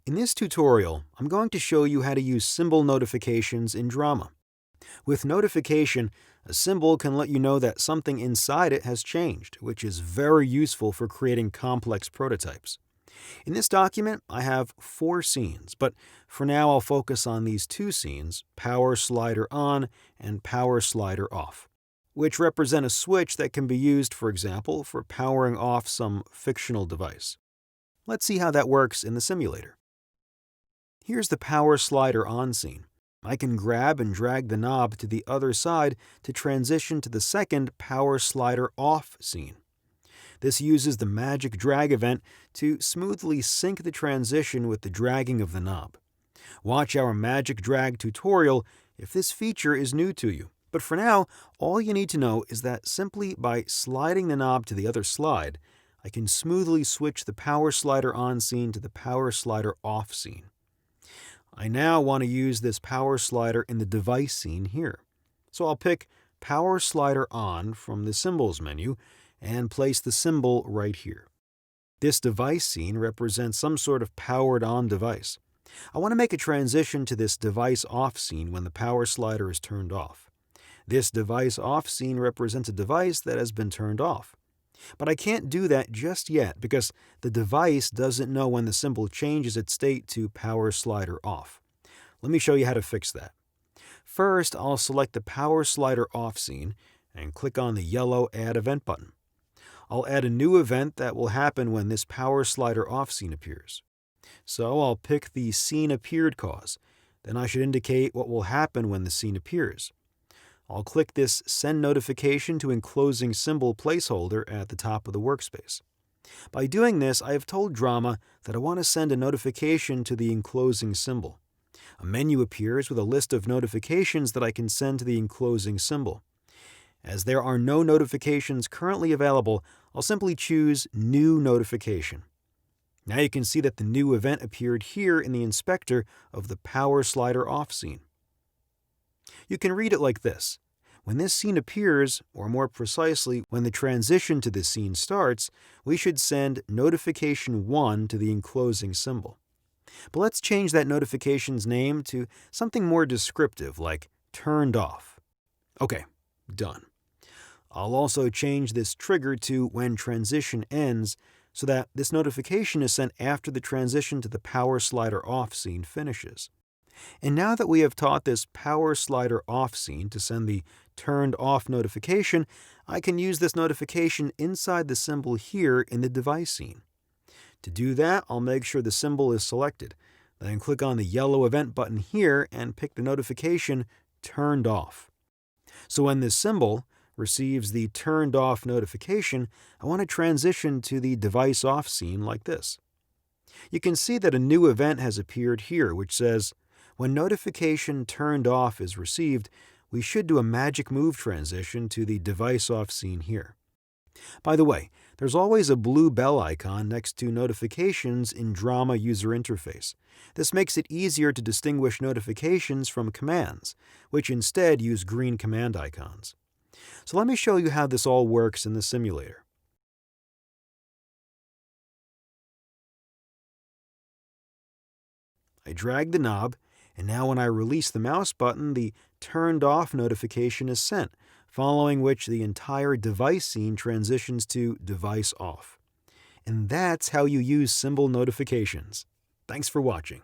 In this tutorial, I'm going to show you how to use symbol notifications in Drama. With notification, a symbol can let you know that something inside it has changed, which is very useful for creating complex prototypes. In this document, I have 4 scenes, but for now I'll focus on these 2 scenes, power slider on and power slider off, which represent a switch that can be used, for example, for powering off some fictional device. Let's see how that works in the simulator. Here's the power slider on scene. I can grab and drag the knob to the other side to transition to the second power slider off scene. This uses the magic drag event to smoothly sync the transition with the dragging of the knob. Watch our magic drag tutorial if this feature is new to you. But for now, all you need to know is that simply by sliding the knob to the other slide, I can smoothly switch the power slider on scene to the power slider off scene. I now want to use this power slider in the device scene here. So I'll pick Power Slider On from the Symbols menu and place the symbol right here. This device scene represents some sort of powered on device. I want to make a transition to this device off scene when the power slider is turned off. This device off scene represents a device that has been turned off. But I can't do that just yet because the device doesn't know when the symbol changes its state to power slider off. Let me show you how to fix that. First, I'll select the power slider off scene and click on the yellow Add Event button. I'll add a new event that will happen when this power slider off scene appears. So I'll pick the Scene Appeared cause. Then I should indicate what will happen when the scene appears. I'll click this Send Notification to Enclosing Symbol placeholder at the top of the workspace. By doing this, I have told Drama that I want to send a notification to the enclosing symbol. A menu appears with a list of notifications that I can send to the enclosing symbol. As there are no notifications currently available, I'll simply choose New Notification. Now you can see that the new event appeared here in the inspector of the power slider off scene. You can read it like this. When this scene appears, or more precisely, when the transition to this scene starts, we should send notification 1 to the enclosing symbol. But let's change that notification's name to something more descriptive, like turned off. Okay, done. I'll also change this trigger to when transition ends so that this notification is sent after the transition to the power slider off scene finishes. And now that we have taught this power slider off scene to send the turned off notification, I can use this notification inside the symbol here in the device scene. To do that, I'll make sure the symbol is selected. Then click on the yellow event button here and pick the notification turned off. So when this symbol receives the turned off notification, I want to transition to the device off scene like this. You can see that a new event has appeared here which says, when notification turned off is received, we should do a magic move transition to the device off scene here. By the way, there's always a blue bell icon next to notifications in Drama user interface. This makes it easier to distinguish notifications from commands, which instead use green command icons. So let me show you how this all works in the simulator. I drag the knob, and now when I release the mouse button, the turned off notification is sent, following which the entire device scene transitions to device off. And that's how you use symbol notifications. Thanks for watching.